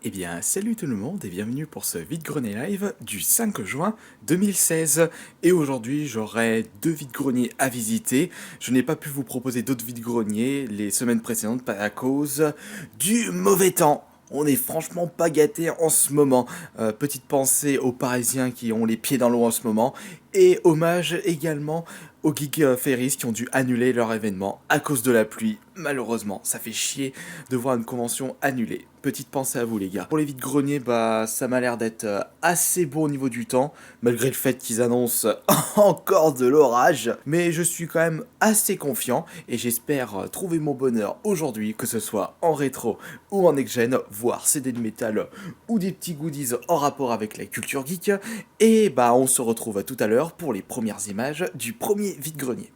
Eh bien, salut tout le monde et bienvenue pour ce vide-grenier live du 5 juin 2016. Et aujourd'hui, j'aurai deux vide-greniers à visiter. Je n'ai pas pu vous proposer d'autres vide-greniers les semaines précédentes à cause du mauvais temps. On est franchement pas gâtés en ce moment. Petite pensée aux Parisiens qui ont les pieds dans l'eau en ce moment. Et hommage également aux Geek Ferries qui ont dû annuler leur événement à cause de la pluie. Malheureusement, ça fait chier de voir une convention annulée. Petite pensée à vous les gars. Pour les vides-greniers, bah ça m'a l'air d'être assez beau au niveau du temps, malgré le fait qu'ils annoncent encore de l'orage. Mais je suis quand même assez confiant et j'espère trouver mon bonheur aujourd'hui, que ce soit en rétro ou en next-gen, voire CD de métal ou des petits goodies en rapport avec la culture geek. Et bah on se retrouve tout à l'heure pour les premières images du premier vide-grenier.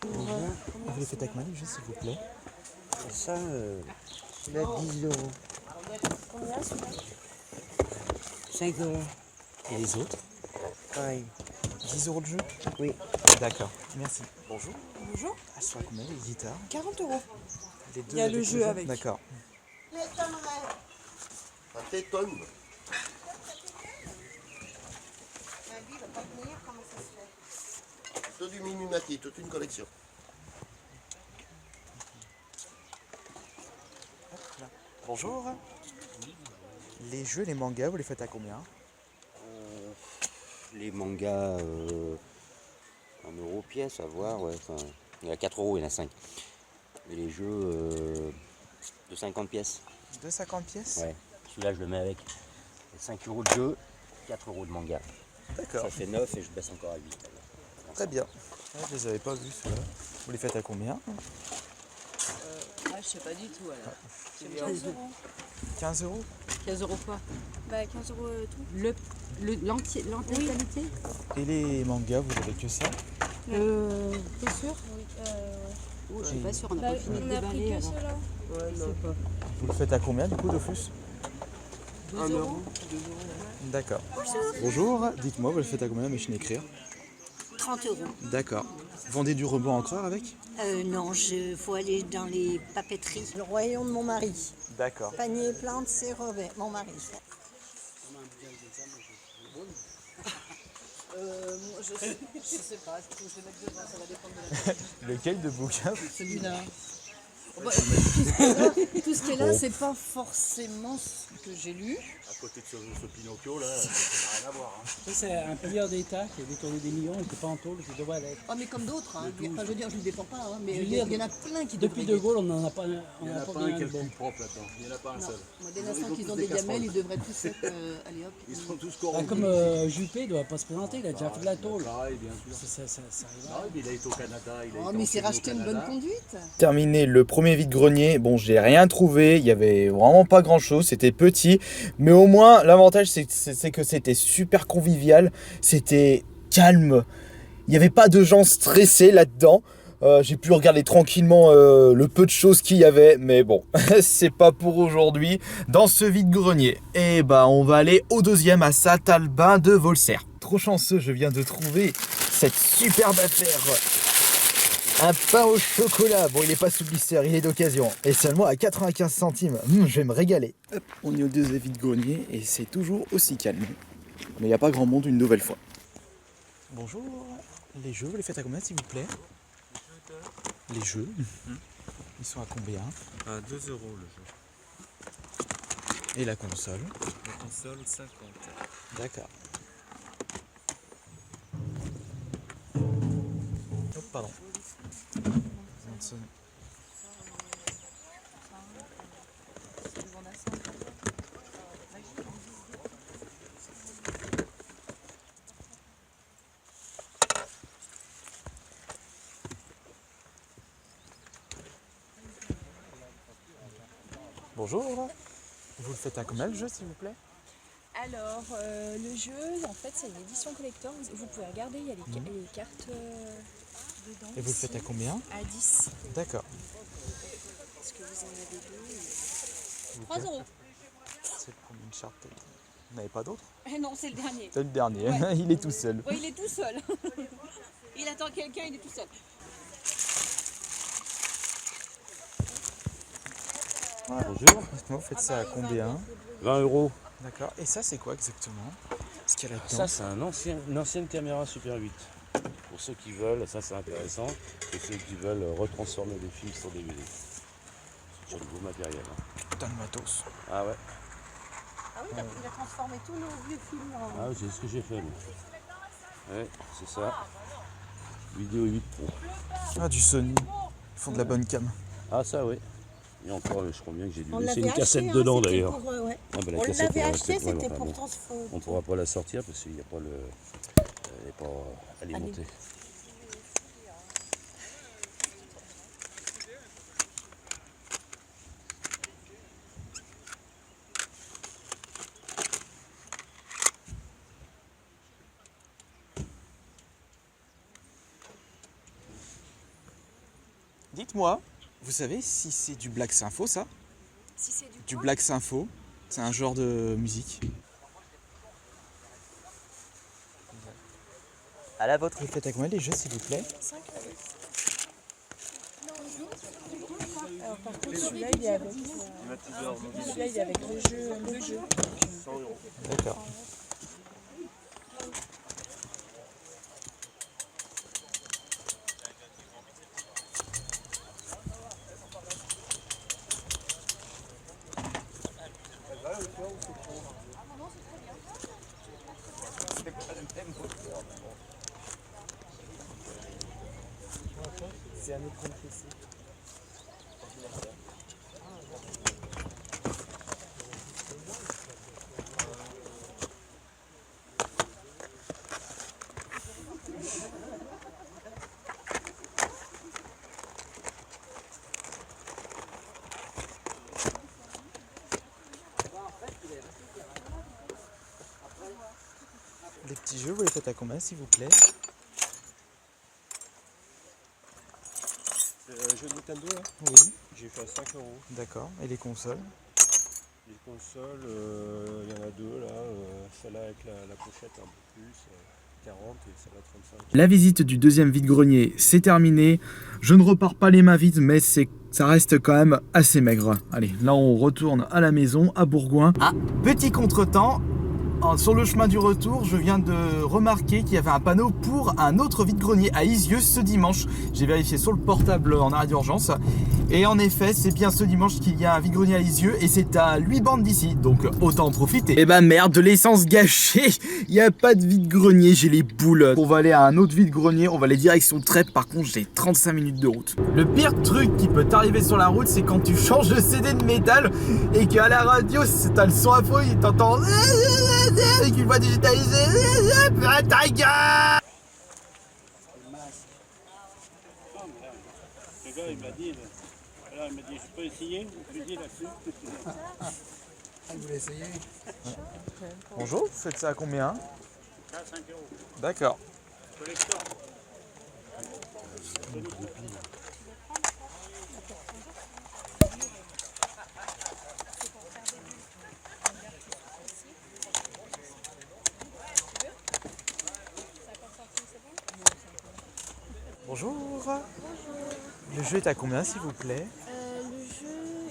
Vous les faites avec Manu, juste s'il vous plaît. Ça, celui-là 10 euros. Combien celui-là 5 euros. Et les autres Pareil. 10 euros de jeu. Oui. D'accord, merci. Bonjour. Bonjour. Ah, ce sera combien les guitares 40 euros. Les deux Il y a le jeu avec. D'accord. Un téton. Tout du Mimimati, toute une collection. Bonjour. Les jeux, les mangas, vous les faites à combien Les mangas, 1 euro pièce, à voir. Ouais, enfin, il y en a 4 euros, il y en a 5. Et les jeux de 50 pièces. 2,50 pièces. Ouais. Celui-là, je le mets avec 5 euros de jeu, 4 euros de manga. D'accord. Ça fait 9 et je baisse encore à 8. Très bien. Ah, je les avais pas vus ceux-là. Vous les faites à combien Je sais pas du tout alors. C'est 15 euros. 15 euros 15 euros quoi? Bah 15 euros tout. L'entièreté? Et les mangas, vous avez que ça T'es sûr? Oui, Oh, je suis pas sûre, on n'a bah, pas fini de on a pris déballer que avant. ceux-là. Je sais pas. Vous le faites à combien du coup, Dofus 2 euros? D'accord. Bonjour, dites-moi, vous le faites à combien, machine à écrire 30 euros. D'accord. Vous vendez du rebond encore avec Non, il faut aller dans les papeteries. Le royaume de mon mari. D'accord. Panier plantes, c'est Robert, mon mari. Je sais pas, je vais mettre devant, ça va dépendre de la Lequel de bouquin celui-là. Tout ce qui est là, c'est pas forcément ce que j'ai lu. À côté de ce Pinocchio là, ça n'a rien à voir. Ça, c'est un pilleur d'État qui a détourné des millions, il n'était pas en tôle, il devrait l'être. Ah mais comme d'autres, hein. Enfin, je veux dire, je ne le défends pas, hein, mais Je veux il y en dire, a plein qui Depuis devraient De Gaulle, on n'en a pas, Il n'y en a pas un qui est le bon. plus propre là-dedans. Il n'y en a pas un seul. Moi, dès l'instant qu'ils ont des gamelles, ils devraient tous être. Allez hop. Ils sont tous Ah, corrompus. comme Juppé, il ne doit pas se présenter, il a déjà fait de la tôle. Pareil, bien sûr. Ça arrive. Ah, mais il a été au Canada. Il a Oh, été mais en c'est Chine, racheter au une bonne Canada. conduite. Terminé le premier vide-grenier. Bon, j'ai rien trouvé, il y avait vraiment pas grand-chose, c'était petit, mais au moins l'avantage c'est que c'était super convivial, c'était calme, il n'y avait pas de gens stressés là-dedans. J'ai pu regarder tranquillement le peu de choses qu'il y avait, mais bon, c'est pas pour aujourd'hui dans ce vide-grenier. Et bah on va aller au deuxième à Saint-Albin de Volser. Trop chanceux, je viens de trouver cette superbe affaire. Un pain au chocolat, bon il est pas sous blister, il est d'occasion, et seulement à 95 centimes, je vais me régaler. Hop, on est au deuxième vide-grenier et c'est toujours aussi calme. Mais il n'y a pas grand monde une nouvelle fois. Bonjour, les jeux, vous les faites à combien s'il vous plaît? Les jeux, ils sont à combien? À 2 euros le jeu. Et la console? La console 50. D'accord. Oh, pardon. Bonjour. Vous le faites à combien le jeu, s'il vous plaît? Alors, le jeu, en fait, c'est une édition collector. Vous pouvez regarder, il y a les cartes dedans. Et vous le faites à combien? À 10. D'accord. Parce que vous en avez deux. 3 euros. C'est pour une charte. Vous n'avez pas d'autres? Non, c'est le dernier. C'est le dernier, Ouais. il est tout seul. Oui, il est tout seul. Il attend quelqu'un, il est tout seul. Bonjour. Dites-moi, vous faites ça à combien? 20 euros. D'accord. Et ça, c'est quoi exactement? Ce qu'il y a là-dedans? Ça, c'est une ancienne caméra Super 8. Pour ceux qui veulent, ça c'est intéressant. Et ceux qui veulent retransformer des films sur DVD. C'est du beau matériel. Putain de matos. Ah ouais. Ah oui, il a transformé tous nos vieux films en... Ah, c'est ce que j'ai fait. Moi. Ouais, c'est ça. Vidéo 8 Pro. Ah, du Sony. Ils font de la bonne cam. Ah, ça, oui. Et encore, je crois bien que j'ai dû On laisser l'avait une cassette acheté, hein, dedans c'était d'ailleurs. pour, ouais. Ah, bah, la On cassette, l'avait elle acheté, restait pas, c'était enfin, pour bon. transformer. On ne pourra pas la sortir parce qu'il n'y a pas le. Elle n'est pas alimentée. Dites-moi, vous savez si c'est du Black Sympho, ça? Si c'est Du Black Sympho, c'est un genre de musique. À la vôtre. Vous faites à combien les jeux, s'il vous plaît? 5 euros. Alors, par contre, celui-là, il est avec, celui-là, il est avec le jeu. D'accord. C'est un écran de PC. Les petits jeux, vous les faites à combien, s'il vous plaît? Le jeu de Nintendo là, Oui. j'ai fait à 5 euros. D'accord. Et les consoles? Les consoles, il y en a deux là. Celle-là avec la pochette un peu plus, 40 et celle-là 35. La visite du deuxième vide-grenier, c'est terminé. Je ne repars pas les mains vides, mais ça reste quand même assez maigre. Allez, là on retourne à la maison, à Bourgoin. Ah, petit contretemps. Sur le chemin du retour, je viens de remarquer qu'il y avait un panneau pour un autre vide-grenier à Isieux ce dimanche. J'ai vérifié sur le portable en arrêt d'urgence. Et en effet, c'est bien ce dimanche qu'il y a un vide-grenier à Isieux et c'est à 8 bandes d'ici, donc autant en profiter. Eh ben merde, de l'essence gâchée. Il n'y a pas de vide-grenier, j'ai les boules. On va aller à un autre vide-grenier, on va aller direction Trèbes. Par contre, j'ai 35 minutes de route. Le pire truc qui peut t'arriver sur la route, c'est quand tu changes de CD de métal et qu'à la radio, t'as le son à fond et t'entends avec une voix digitalisée. Ta gueule! Le gars, il m'a dit, je peux essayer? Je lui dis là-dessus. Vous voulez essayer? Bonjour, vous faites ça à combien? 5 euros. D'accord. Collector. Bonjour. Le jeu est à combien, s'il vous plaît? Le jeu,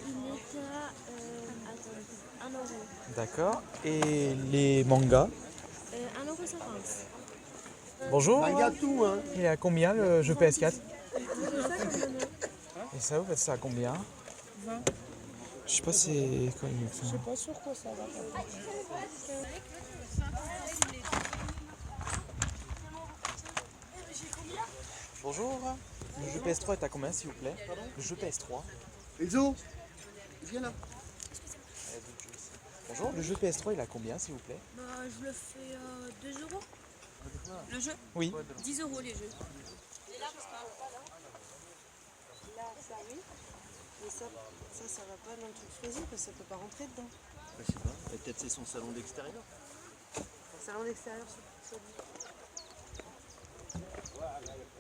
il est à 1 euro. D'accord. Et les mangas? 1,50 €. Bonjour. Manga tout, hein. Il est à combien le jeu PS4? Et ça, vous faites ça à combien? 20. Je sais pas c'est quoi. Je sais pas sur quoi ça va. Bonjour. Le jeu PS3 est à combien, s'il vous plaît? Le jeu PS3. Enzo, viens là. Bonjour. Le jeu PS3 il est à combien, s'il vous plaît? Bah, je le fais 2 €. Le jeu? Oui. 10 € les jeux. Mais ça va pas dans le truc fraisier parce que ça peut pas rentrer dedans. Je sais pas, peut-être c'est son salon d'extérieur. Le salon d'extérieur, ça dit.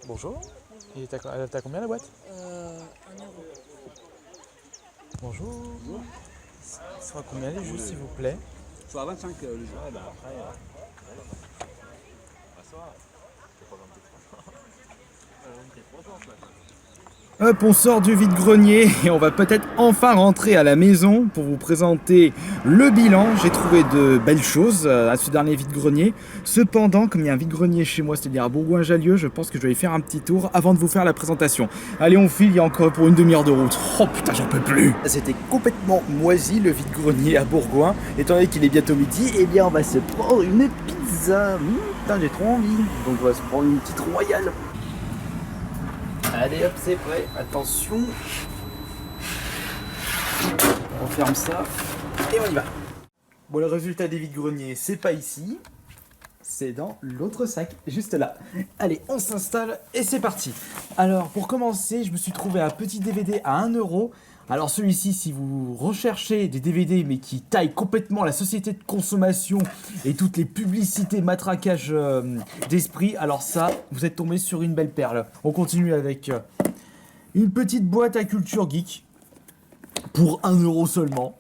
Bonjour. Et t'as combien la boîte 1 euro. Bonjour. Ça sera combien les jus s'il vous plaît? Soit à 25 le jeu. Ouais, bah après. Hop, on sort du vide-grenier et on va peut-être enfin rentrer à la maison pour vous présenter le bilan. J'ai trouvé de belles choses à ce dernier vide-grenier. Cependant, comme il y a un vide-grenier chez moi, c'est-à-dire à Bourgoin-Jallieu, je pense que je vais aller faire un petit tour avant de vous faire la présentation. Allez, on file, il y a encore pour une demi-heure de route. Oh putain, j'en peux plus. C'était complètement moisi le vide-grenier à Bourgoin. Étant donné qu'il est bientôt midi, eh bien on va se prendre une pizza. Putain, j'ai trop envie. Donc on va se prendre une petite royale. Allez hop, c'est prêt, attention. On ferme ça et on y va. Bon, le résultat des vide-greniers, c'est pas ici, c'est dans l'autre sac, juste là. Allez, on s'installe et c'est parti. Alors, pour commencer, je me suis trouvé un petit DVD à 1 euro. Alors celui-ci, si vous recherchez des DVD mais qui taillent complètement la société de consommation et toutes les publicités matraquage d'esprit, alors ça, vous êtes tombé sur une belle perle. On continue avec une petite boîte à culture geek pour 1 euro seulement.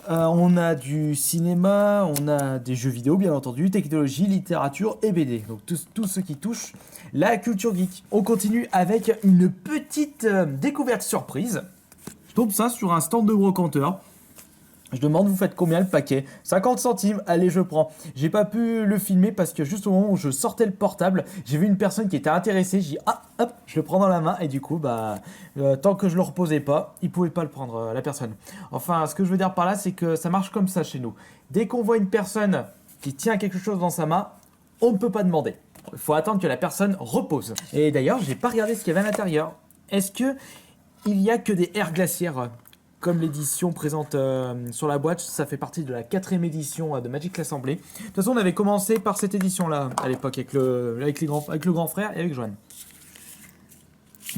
On a du cinéma, on a des jeux vidéo bien entendu, technologie, littérature et BD. Donc tout ce qui touche la culture geek. On continue avec une petite découverte surprise. Je tombe ça sur un stand de brocanteur. Je demande, vous faites combien le paquet? 50 centimes, allez, je prends. J'ai pas pu le filmer parce que juste au moment où je sortais le portable, j'ai vu une personne qui était intéressée. J'ai dit, ah, hop, je le prends dans la main. Et du coup, tant que je le reposais pas, il pouvait pas le prendre, la personne. Enfin, ce que je veux dire par là, c'est que ça marche comme ça chez nous. Dès qu'on voit une personne qui tient quelque chose dans sa main, on ne peut pas demander. Il faut attendre que la personne repose. Et d'ailleurs, j'ai pas regardé ce qu'il y avait à l'intérieur. Est-ce que il y a que des airs glaciaires, comme l'édition présente sur la boîte? Ça fait partie de la 4e édition de Magic l'Assemblée. De toute façon, on avait commencé par cette édition-là, à l'époque, avec le grand frère et avec Joanne.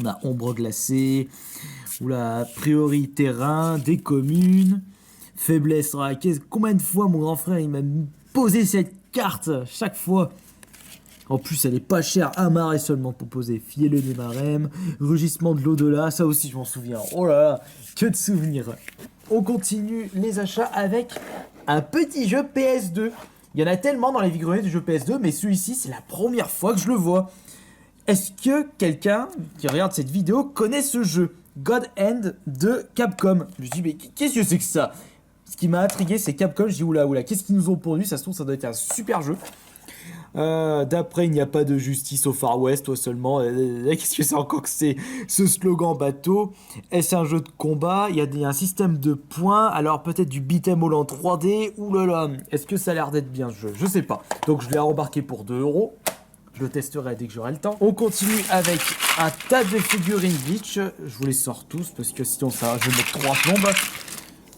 On a ombre glacée, oula, priori terrain, des communes, faiblesse raquette. Combien de fois mon grand frère il m'a posé cette carte chaque fois? En plus, elle est pas chère, un marais seulement pour poser. Fielleux des marèmes, rugissement de l'au-delà, ça aussi je m'en souviens. Oh là là, que de souvenirs. On continue les achats avec un petit jeu PS2. Il y en a tellement dans les vide-greniers de jeux PS2, mais celui-ci, c'est la première fois que je le vois. Est-ce que quelqu'un qui regarde cette vidéo connaît ce jeu? God Hand de Capcom. Je me dis, mais qu'est-ce que c'est que ça? Ce qui m'a intrigué, c'est Capcom. Je dis, oula, qu'est-ce qu'ils nous ont pondu? Ça se trouve, ça doit être un super jeu. D'après, il n'y a pas de justice au Far West, toi seulement. Qu'est-ce que c'est encore que c'est ce slogan bateau? Est-ce un jeu de combat? Il y a un système de points. Alors peut-être du beat'em all en 3D. Ouh là là, est-ce que ça a l'air d'être bien ce jeu? Je sais pas. Donc je l'ai rembarqué pour 2 euros. Je le testerai dès que j'aurai le temps. On continue avec un tas de figurines Bleach. Je vous les sors tous parce que sinon ça, je vais mettre 3 plombes.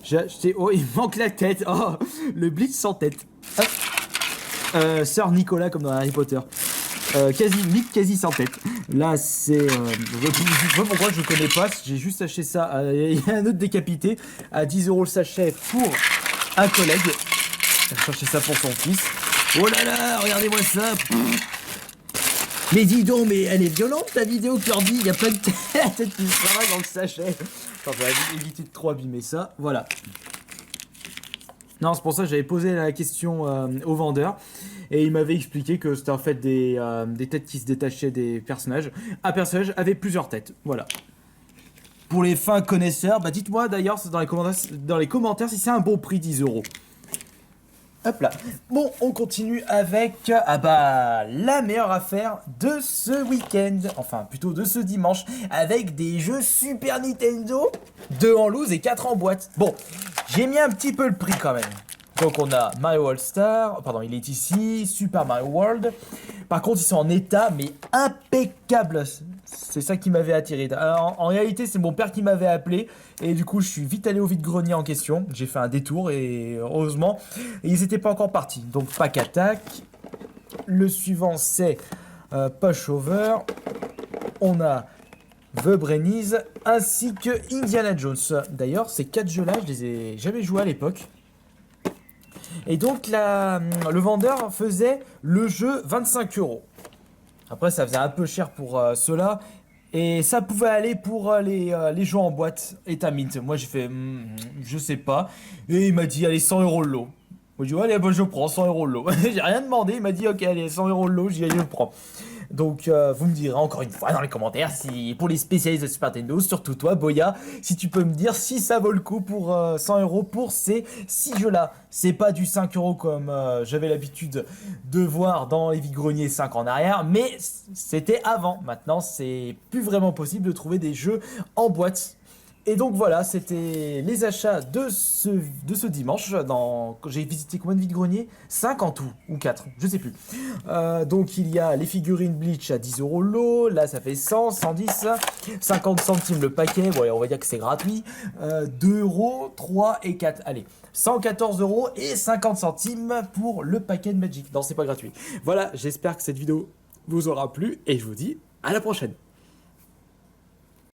J'ai acheté... Oh, il manque la tête. Oh, le Bleach sans tête. Hop. Sœur Nicolas comme dans Harry Potter. Quasi sans tête. Là c'est... je sais pas pourquoi je connais pas. J'ai juste acheté ça. Il y a un autre décapité à 10 euros le sachet pour un collègue. Il a cherché ça pour son fils. Oh là là, regardez-moi ça. Mais dis donc, mais elle est violente ta vidéo Kirby. Il y a pas de tête qui se travaille dans le sachet. Enfin, on va éviter de trop abîmer ça. Voilà. Non, c'est pour ça que j'avais posé la question au vendeur et il m'avait expliqué que c'était en fait des têtes qui se détachaient des personnages. Un personnage avait plusieurs têtes, voilà. Pour les fins connaisseurs, dites-moi d'ailleurs dans les commentaires si c'est un bon prix, 10 euros. Hop là. Bon, on continue avec la meilleure affaire de ce week-end, enfin plutôt de ce dimanche, avec des jeux Super Nintendo, 2 en loose et 4 en boîte. Bon, j'ai mis un petit peu le prix quand même. Donc on a Mario All-Star, pardon, il est ici, Super Mario World. Par contre, ils sont en état, mais impeccable. C'est ça qui m'avait attiré. Alors, en réalité, c'est mon père qui m'avait appelé. Et du coup, je suis vite allé au vide-grenier en question. J'ai fait un détour et heureusement, ils n'étaient pas encore partis. Donc, Pack Attack. Le suivant, c'est Pushover. On a The Brainies, ainsi que Indiana Jones. D'ailleurs, ces 4 jeux-là, je les ai jamais joués à l'époque. Et donc, le vendeur faisait le jeu 25 €. Après, ça faisait un peu cher pour ceux-là. Et ça pouvait aller pour les jeux en boîte Etamint. Moi, j'ai fait, je sais pas. Et il m'a dit, allez, 100 € le lot. Moi, j'ai dit, allez, bah, je prends 100 € le lot. J'ai rien demandé. Il m'a dit, ok, allez, 100 € le lot. J'ai dit, allez, je prends. Donc, vous me direz encore une fois dans les commentaires, si pour les spécialistes de Super Nintendo, surtout toi, Boya, si tu peux me dire si ça vaut le coup pour 100 € pour ces 6 jeux-là. C'est pas du 5 € comme j'avais l'habitude de voir dans les vide-greniers 5 en arrière, mais c'était avant. Maintenant, c'est plus vraiment possible de trouver des jeux en boîte. Et donc voilà, c'était les achats de ce dimanche. J'ai visité combien de vide-greniers? 5 en tout, ou 4, je sais plus. Donc il y a les figurines Bleach à 10 € le lot. Là ça fait 100, 110, 50 centimes le paquet. Bon, allez, on va dire que c'est gratuit. 2 €, 3 et 4. Allez, 114 € et 50 centimes pour le paquet de Magic. Non, c'est pas gratuit. Voilà, j'espère que cette vidéo vous aura plu et je vous dis à la prochaine.